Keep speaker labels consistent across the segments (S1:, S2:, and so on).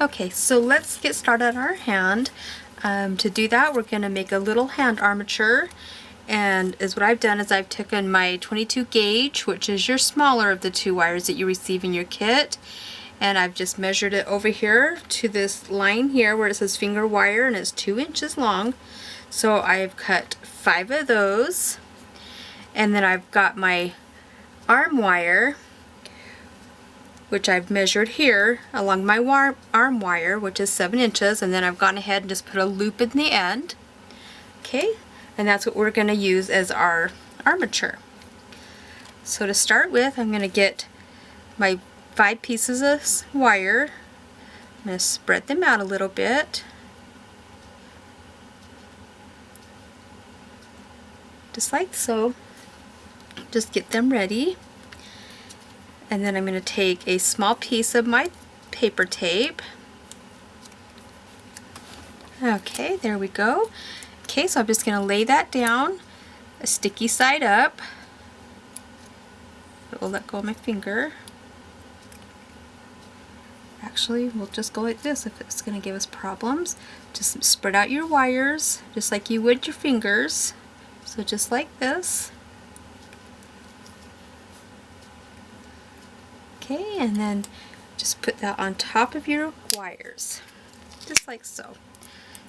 S1: Okay, so let's get started on our hand. To do that, we're going to make a little hand armature. And what I've done is I've taken my 22 gauge, which is your smaller of the two wires that you receive in your kit, and I've just measured it over here to this line here where it says finger wire, and it's 2 inches long. So I've cut 5 of those, and then I've got my arm wire, which I've measured here along my arm wire, which is 7 inches, and then I've gone ahead and just put a loop in the end. Okay, and that's what we're going to use as our armature. So to start with, I'm going to get my 5 pieces of wire. I'm going to spread them out a little bit, just like so. Just get them ready. And then I'm going to take a small piece of my paper tape. Okay, there we go. Okay, so I'm just going to lay that down, a sticky side up. We'll let go of my finger. Actually, we'll just go like this if it's going to give us problems. Just spread out your wires just like you would your fingers. So just like this. Okay, and then just put that on top of your wires, just like so.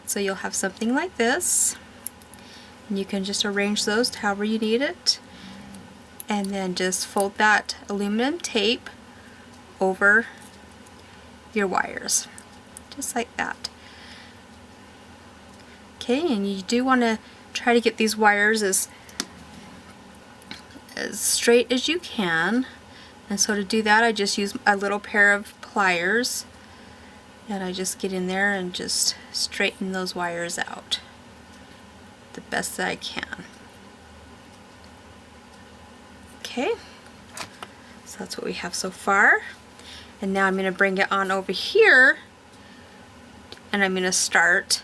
S1: So you'll have something like this, and you can just arrange those however you need it, and then just fold that aluminum tape over your wires, just like that. Okay, and you do want to try to get these wires as straight as you can. And so to do that, I just use a little pair of pliers, and I just get in there and just straighten those wires out the best that I can. Okay, so that's what we have so far. And now I'm going to bring it on over here, and I'm going to start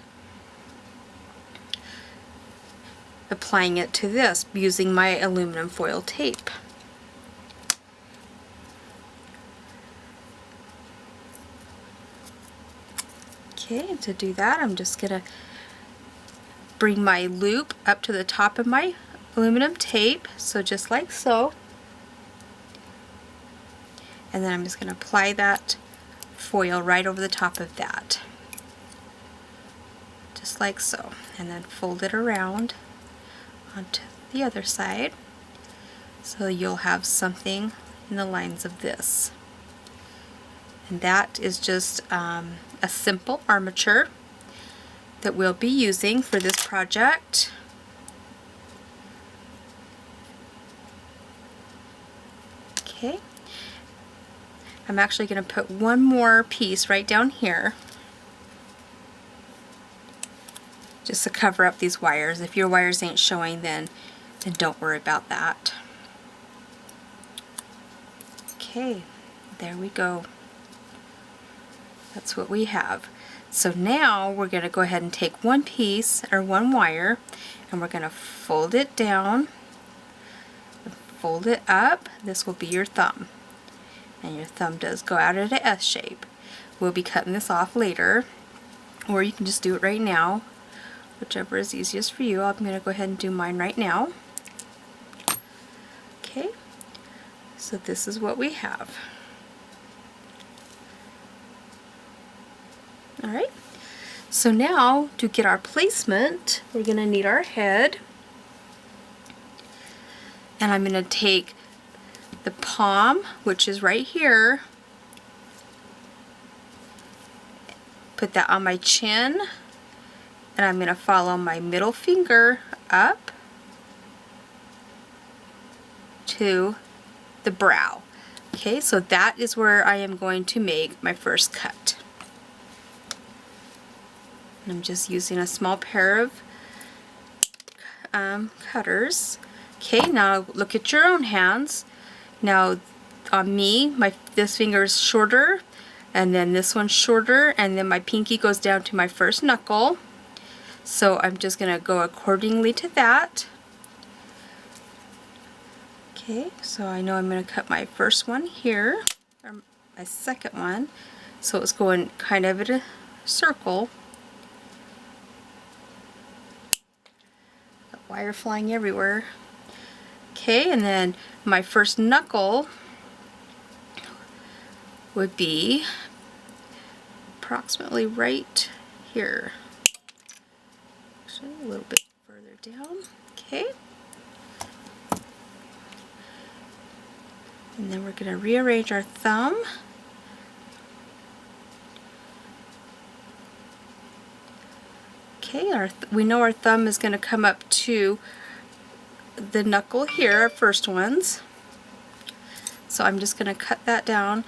S1: applying it to this using my aluminum foil tape. Okay, to do that, I'm just going to bring my loop up to the top of my aluminum tape, so just like so. And then I'm just going to apply that foil right over the top of that, just like so. And then fold it around onto the other side, so you'll have something in the lines of this. And that is just a simple armature that we'll be using for this project. Okay, I'm actually going to put one more piece right down here just to cover up these wires. If your wires ain't showing, then don't worry about that. Okay, there we go. That's what we have. So now we're going to go ahead and take one piece or one wire, and we're going to fold it down, fold it up. This will be your thumb, and your thumb does go out at an S shape. We'll be cutting this off later, or you can just do it right now, whichever is easiest for you. I'm going to go ahead and do mine right now. Okay, so this is what we have. Alright, so now to get our placement, we're going to need our head. And I'm going to take the palm, which is right here, put that on my chin, and I'm going to follow my middle finger up to the brow. Okay, so that is where I am going to make my first cut. I'm just using a small pair of cutters. Okay, now look at your own hands. Now on me, this finger is shorter, and then this one's shorter, and then my pinky goes down to my first knuckle. So I'm just going to go accordingly to that. Okay, so I know I'm going to cut my first one here, or my second one. So it's going kind of in a circle. Got wire flying everywhere. Okay, and then my first knuckle would be approximately right here. Actually, a little bit further down. Okay. And then we're going to rearrange our thumb. Okay, we know our thumb is going to come up to the knuckle here, our first ones. So I'm just going to cut that down.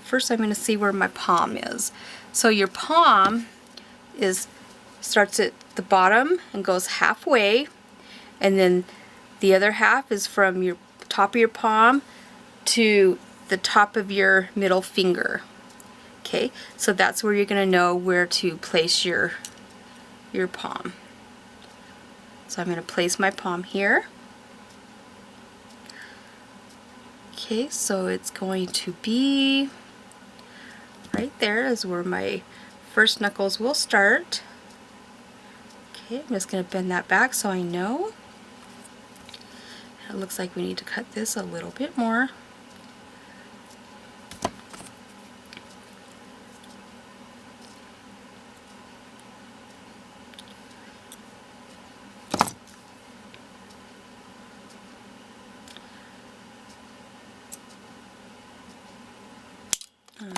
S1: First I'm going to see where my palm is. So your palm starts at the bottom and goes halfway, and then the other half is from your top of your palm to the top of your middle finger. Okay, so that's where you're going to know where to place your palm. So I'm going to place my palm here. Okay, so it's going to be right there is where my first knuckles will start. Okay, I'm just going to bend that back so I know. It looks like we need to cut this a little bit more.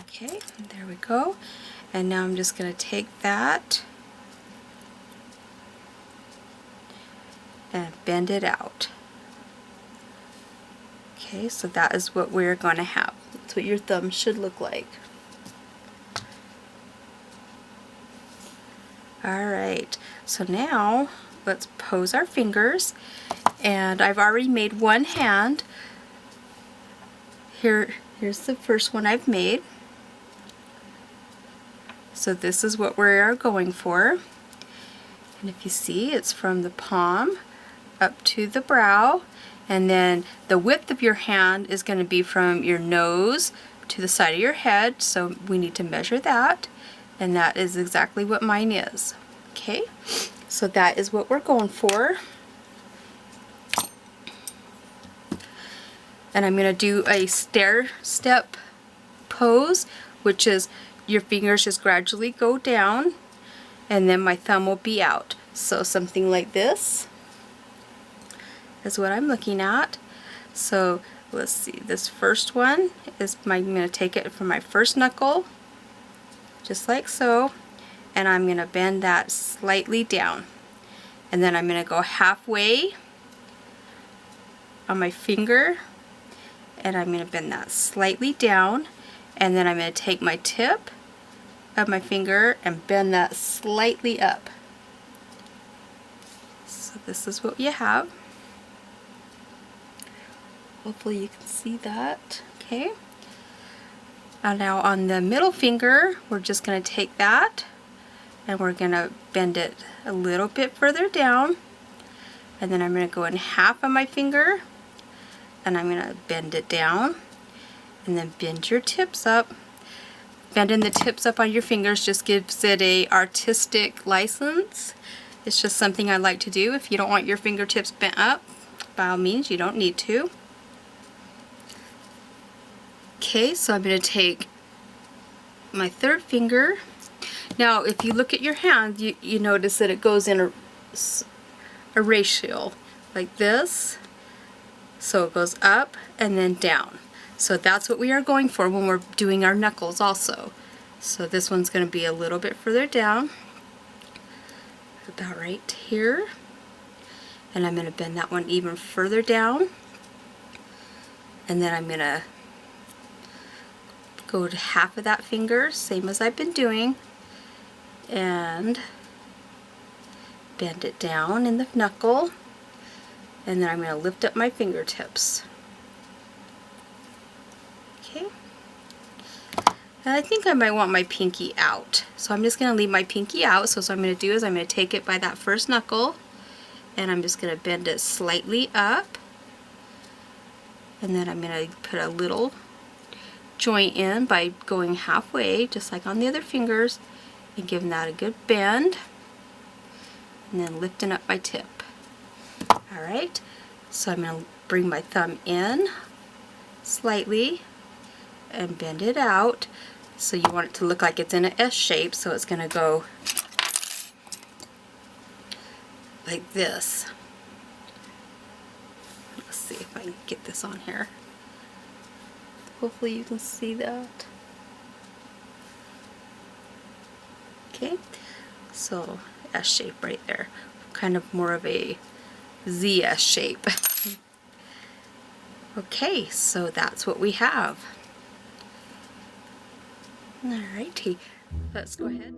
S1: Okay, there we go. And now I'm just going to take that and bend it out. Okay, so that is what we're going to have. That's what your thumb should look like. Alright, so now let's pose our fingers. And I've already made one hand. Here's the first one I've made. So this is what we are going for. And if you see, it's from the palm up to the brow, and then the width of your hand is going to be from your nose to the side of your head, so we need to measure that, and that is exactly what mine is. Okay, so that is what we're going for. And I'm going to do a stair step pose, which is your fingers just gradually go down and then my thumb will be out. So something like this is what I'm looking at. So let's see, this first one is I'm going to take it from my first knuckle, just like so, and I'm going to bend that slightly down. And then I'm going to go halfway on my finger, and I'm going to bend that slightly down, and then I'm going to take my tip of my finger and bend that slightly up. So this is what you have. Hopefully you can see that. Okay. And now on the middle finger, we're just going to take that and we're going to bend it a little bit further down, and then I'm going to go in half on my finger and I'm going to bend it down, and then bend your tips up. Bending the tips up on your fingers just gives it a artistic license. It's just something I like to do. If you don't want your fingertips bent up, by all means, you don't need to. Okay, so I'm going to take my third finger. Now, if you look at your hand, you notice that it goes in a ratio, like this. So it goes up and then down. So that's what we are going for when we're doing our knuckles also. So this one's going to be a little bit further down, about right here. And I'm going to bend that one even further down. And then I'm going to go to half of that finger, same as I've been doing, and bend it down in the knuckle. And then I'm going to lift up my fingertips. Okay. And I think I might want my pinky out. So I'm just going to leave my pinky out. So what I'm going to do is I'm going to take it by that first knuckle and I'm just going to bend it slightly up. And then I'm going to put a little joint in by going halfway, just like on the other fingers, and giving that a good bend, and then lifting up my tip. Alright, so I'm going to bring my thumb in slightly and bend it out. So you want it to look like it's in an S shape, so it's going to go like this. Let's see if I can get this on here. Hopefully you can see that. Okay, so S shape right there. Kind of more of a ZS shape. Okay, so that's what we have. Alrighty, let's go ahead.